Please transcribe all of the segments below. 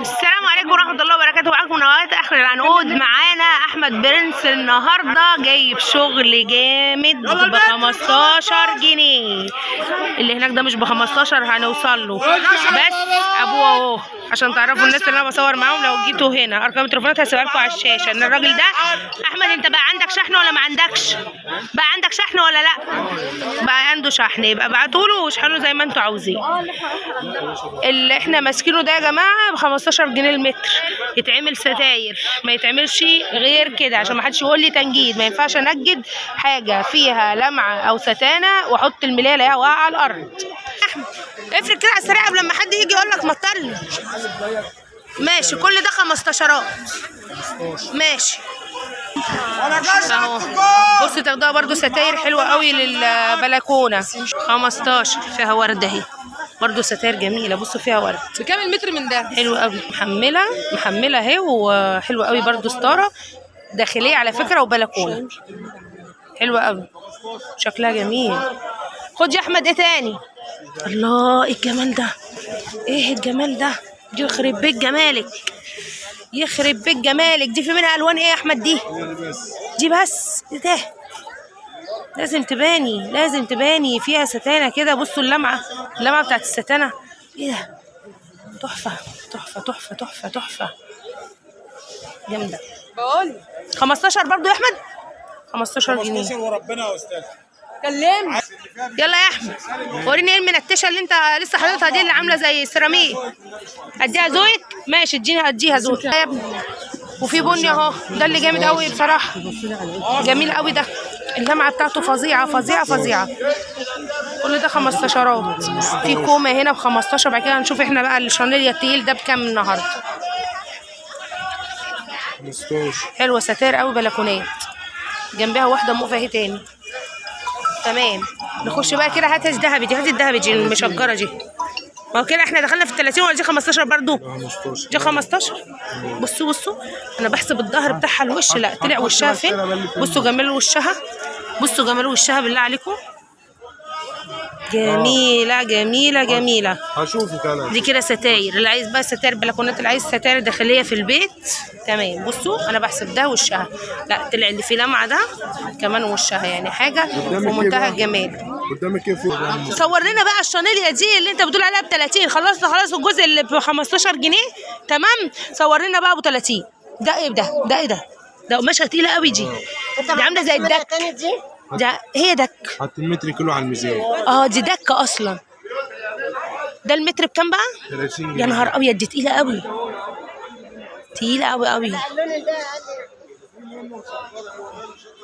السلام عليكم ورحمة الله وبركاته. معاكم نوات آخر العنقود. معانا أحمد برنس النهاردة جايب شغل جامد ب 15 جنيه. اللي هناك ده مش ب 15، هنوصل له بس أبوه أهو عشان تعرفوا الناس اللي أنا بصور معاهم. لو جيتوا هنا أرقام التليفونات هسيبها لكم على الشاشة. إن الراجل ده أحمد، أنت بقى عندك شحن ولا ما عندكش؟ بقى عندك شحن ولا لأ؟ بقى عنده شحن، يبقى ابعتوله واشحنوا زي ما أنتوا عاوزين. اللي إحنا ماسكينه ده يا جماعة ب 15 جنيه المتر. يتعمل ستاير، ما يتعملش غير كده عشان ما حدش يقول لي تنجيد. ما ينفعش انجد حاجه فيها لمعه او ستانه واحط الملايه الاقيها واقعه على الارض. احمد افرق كده على السريع قبل لما حد يجي يقول لك مطلي. ماشي، كل ده 15. ماشي اهو. بص تاخدوها برضو ستاير حلوه قوي للبلكونه. 15 فيها ورده اهي برضو، ستاير جميله. بصوا فيها ورد. بكام المتر من ده؟ حلو قوي، محمله اهي، وحلوه قوي برضو. ستاره داخليه على فكره وبلكونه حلوه قوي، شكلها جميل. خد يا احمد ايه تاني؟ الله ايه الجمال ده، ايه الجمال ده، يخرب بيت جمالك، يخرب بيت جمالك. دي في منها الوان ايه يا احمد؟ دي بس ده لازم تباني، لازم تباني فيها ستانه كده. بصوا اللمعه بتاعت الستانه ايه ده، تحفه تحفه تحفه تحفه تحفه جامده. بقول 15 برضو يا احمد، 15 جنيه. 15 وربنا يا استاذ. كلمت. يلا يا احمد وريني ايه المنتشه اللي انت لسه حاططها دي، اللي عامله زي السيراميك. اديها زويك؟ ماشي اديها زويك يا ابني. وفي بني اهو، ده اللي جامد قوي بصراحه، جميل قوي ده. اللمعه بتاعته فظيعه فظيعه فظيعه. كل ده 15. في كومه هنا ب 15. بعد كده هنشوف احنا بقى الشانيليا التقيل ده بكام النهارده. 15 حلوه ستاير قوي، بلكونات جنبها واحده موقفه اهي تاني. تمام، نخش بقى كده. هات الذهبي دي، هات الذهبي دي المشجره دي. ما هو كده احنا دخلنا في ال 30 ولا دي 15 برضو؟ دي 15. بصوا انا بحسب الظهر بتاعها الوش، لا طلع وشها فين. بصوا جمال وشها، بصوا جمال وشها بالله عليكم، جميله جميله جميله. هشوفك انا. دي كده ستاير، اللي عايز بقى ستاير بلكونات، اللي عايز ستاير داخليه في البيت تمام. بصوا انا بحسب ده وشها، لا طلع اللي فيه لمعه ده كمان وشها، يعني حاجه ومنتهى الجمال. قدامك ايه فوق؟ صور لنا بقى الشانيليا دي اللي انت بتقول عليها ب 30. خلصنا خلاص الجزء اللي ب 15 جنيه تمام. صور لنا بقى ابو 30. ده ايه ده؟ ده ايه ده؟ ده قماشه تقيله قوي دي عامله زي الدك. ده هي دك. حط المتر كيلو على الميزان. دي دك اصلا. ده المتر بكام بقى؟ 30 جنيه. يا نهار ابيض، دي تقيله قوي، تقيله قوي قوي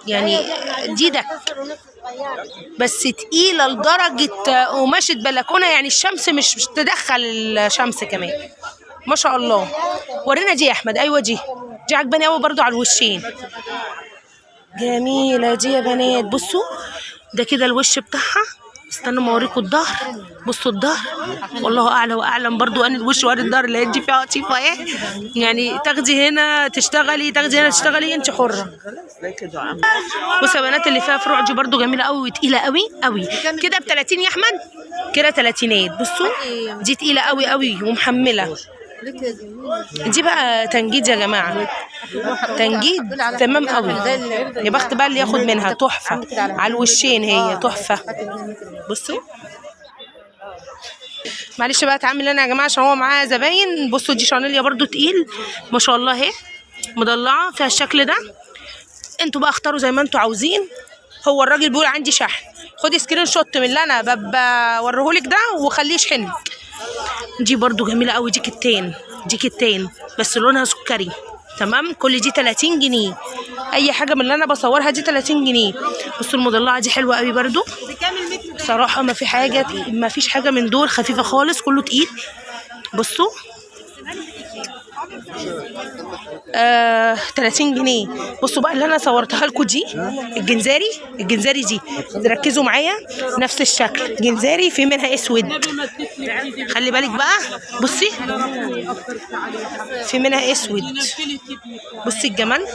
يعني. دي دك بس تقيله لدرجه قماشه بلكونه، يعني الشمس مش تدخل الشمس كمان ما شاء الله. ورينا دي يا احمد. ايوه دي عجباني قوي برضو على الوشين، جميله دي يا بنات. بصوا ده كده الوش بتاعها. استنوا ما اوريكم الظهر. بصوا الظهر والله اعلى واعلم برضو ان الوش وادي الظهر اللي دي فيها قطيفه ايه، يعني تاخدي هنا تشتغلي، تاخدي هنا تشتغلي، انت حره. بصوا يا بنات اللي فيها فروع دي برضو جميله قوي وتقيله قوي قوي. كده ب 30 يا احمد، كده 30. بصوا دي تقيله قوي قوي ومحمله. دي بقى تنجيد يا جماعه، تنجيد تمام قوي. يا بخت بقى اللي ياخد منها، تحفه على الوشين، هي تحفه. بصوا معلش بقى اتعامل انا يا جماعه عشان هو معاه زباين. بصوا دي شانيليا برضو تقيل ما شاء الله اهي، مضلعه فيها الشكل ده. انتوا بقى اختاروا زي ما انتوا عاوزين. هو الراجل بيقول عندي شحن، خدي سكرين شوت من اللي انا بوريهولك ده وخليه يشحنك. دي برضو جميله قوي، دي كتان بس لونها سكري تمام. كل دي 30 جنيه. اي حاجه من اللي انا بصورها دي 30 جنيه. بصوا المضلعه دي حلوه قوي برضو بصراحه. ما فيش حاجه من دول خفيفه خالص، كله تقيل. بصوا 30 جنيه. بصوا بقى اللي انا صورتها لكم دي الجنزاري دي ركزوا معايا، نفس الشكل جنزاري، في منها اسود، خلي بالك بقى. بصي في منها اسود، بصي الجمال.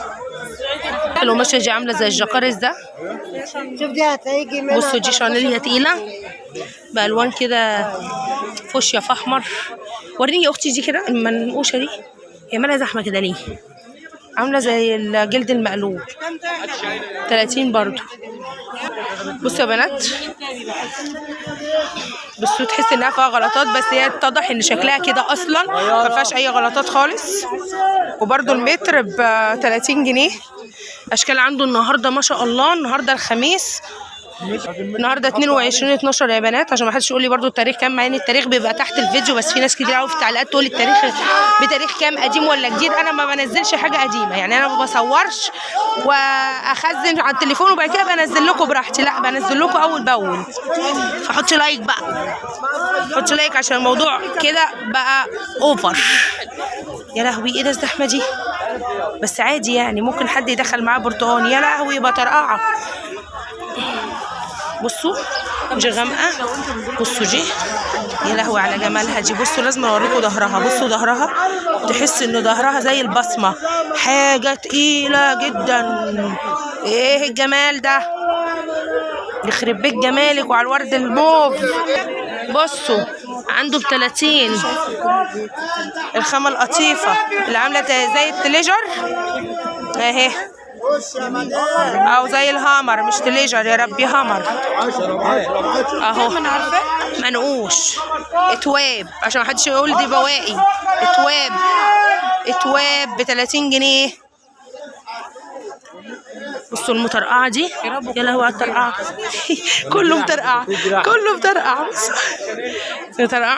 القماشه دي عامله زي الجاكارز ده. بصوا دي شانيليا تقيله بالوان كده، فوشيا في احمر، وريني يا اختي دي كده المنقوشه دي، هي مالها زحمه كده ليه؟ عامله زي الجلد المقلوب. 30 برضو. بصوا يا بنات، بصوا تحس انها فيها غلطات، بس هي اتضح ان شكلها كده اصلا ما فيهاش اي غلطات خالص. وبرضو المتر ب 30 جنيه. اشكال عنده النهارده ما شاء الله، النهارده الخميس، النهارده 22/12 يا بنات، عشان ما حدش يقول لي برضو التاريخ كام، مع ان التاريخ بيبقى تحت الفيديو، بس في ناس كتير قوي في التعليقات تقول التاريخ بتاريخ كام، قديم ولا جديد. انا ما بنزلش حاجه قديمه، يعني انا ما بصورش واخزن على التليفون وبعد كده بنزل لكم براحتي، لا بنزل لكم اول باول. فحطي لايك بقى، حطي لايك عشان الموضوع كده بقى اوفر. يا لهوي ايه ده الزحمه دي، بس عادي يعني ممكن حد يدخل معاه برتقان. يا لهوي بطرقعه. بصوا دي غامقه، بصوا دي، يا لهوي على جمالها دي. بصوا لازم اوريكم ظهرها، بصوا ظهرها، تحس ان ظهرها زي البصمه، حاجه تقيله جدا. ايه الجمال ده، يخرب بيت جمالك وعلى الورد الموف. بصوا عنده ب 30 الخامه القطيفه اللي عامله زي التليجر اهي، او زي الهامر، مش تليجر يا ربي، هامر اهو. منقوش اتواب، عشان ما حدش يقول دي بواقي. اتواب ب 30 جنيه. بصوا المطرقعه دي، يا لهوي على الطرقعه. كله مطرقع، كله مطرقع.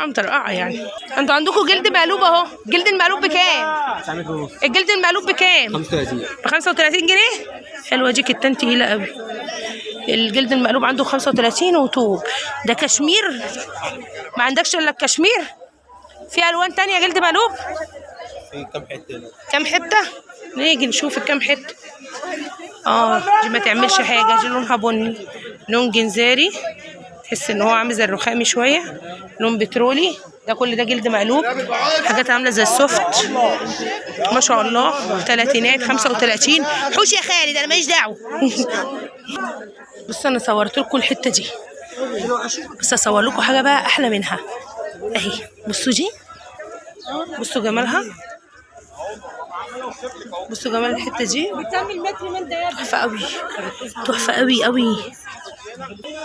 مطرقعه يعني. انتوا عندكم جلد مقلوب اهو. جلد المقلوب بكام؟ الجلد المقلوب بكام؟ 35. ب 35 جنيه. حلوه دي، كتان تقيله قوي. الجلد المقلوب عنده 35 وطوب. ده كشمير؟ ما عندكش الا الكشمير؟ في الوان تانية جلد مقلوب؟ في كام حته؟ كام حته؟ نيجي نشوف الكام حته. دي ما تعملش حاجه، دي لونها بني، لون جنزاري، تحس ان هو عامل زي الرخامي شويه، لون بترولي. ده كل ده جلد مقلوب، حاجات عامله زي السوفت ما شاء الله. تلاتينات، 35. حوش يا خالد انا ماليش دعوه. بصوا انا صورت لكم الحته دي، بس اصور لكم حاجه بقى احلى منها اهي. بصوا دي، بصوا جمالها، بصوا جمال الحته دي، تحفه قوي، تحفه قوي قوي.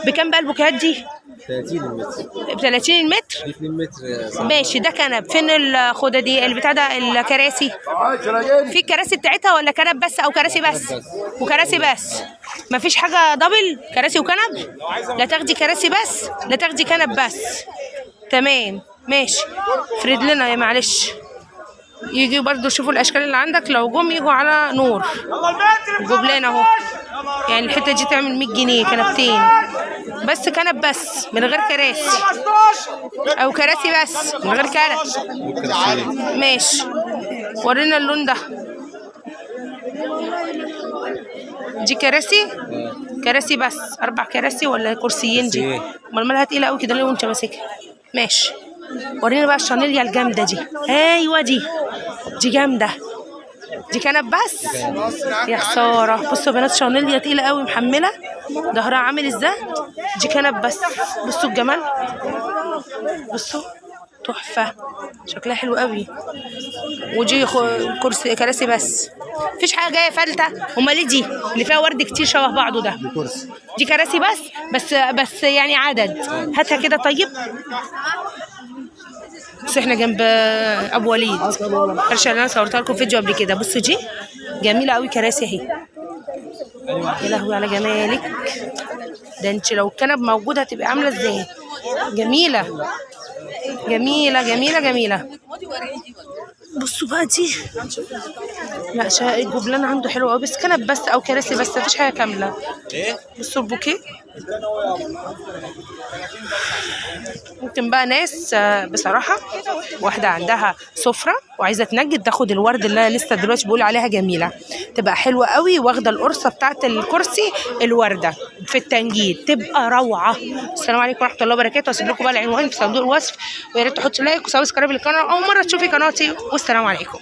بكام بقى البوكيهات دي؟ 30 المتر. ب 30 المتر؟ 2 متر. ماشي. ده كنب، فين الخوذه دي البتاع ده، الكراسي؟ في الكراسي بتاعتها ولا كنب بس او كراسي بس؟ وكراسي بس، مفيش حاجه دبل كراسي وكنب؟ لا تاخدي كراسي بس، لا تاخدي كنب بس. تمام ماشي. فرد لنا يا معلش، يجي برضو شوفوا الاشكال اللي عندك، لو جم يجوا على نور جبلان اهو. يعني الحته دي تعمل 100 جنيه كنبتين بس، كنب بس من غير كراسي، او كراسي بس من غير كراسي. ماشي. ورينا اللون ده. دي كراسي؟ كراسي بس، 4 كراسي ولا كرسيين دي؟ امال مالها تقيله قوي كده ليه وانت ماسكها؟ ماشي. ورينا بقى الشانيليا الجامده دي. ايوه دي جامده. دي كنب بس؟ يا خساره. بصوا يا بنات شانيليا تقيله قوي، محمله، ظهرها عامل ازاي. دي كنب بس، بصوا الجمال، بصوا تحفه، شكلها حلو قوي. ودي كرسي كراسي بس، مفيش حاجه جايه فلته. امال ايه دي اللي فيها ورد كتير شبه بعضه ده؟ دي كراسي بس يعني عدد. هاتها كده طيب. بس احنا جنب ابو وليد، عشان انا صورتها لكم فيديو قبل كده. بصوا دي جميله قوي، كراسي اهي. يا لهوي على جمالك، ده انت لو الكنب موجود هتبقى عامله ازاي. جميله جميله جميله جميله. بصوا بقى دي، لا الجبلان عنده حلو قوي، بس كنب بس او كراسي بس، مفيش حاجه كامله. بصوا البوكيه. ممكن بقى ناس بصراحه واحده عندها سفره وعايزه تنجد، تاخد الورد اللي انا لسه دلوقتي بقول عليها جميله، تبقى حلوه قوي، واخده القرصه بتاعت الكرسي الورده في التنجيد، تبقى روعه. السلام عليكم ورحمه الله وبركاته. هسيب لكم بقى العنوان في صندوق الوصف، ويا ريت تحطوا لايك وسبسكرايب للقناه اول مره تشوفي قناتي، والسلام عليكم.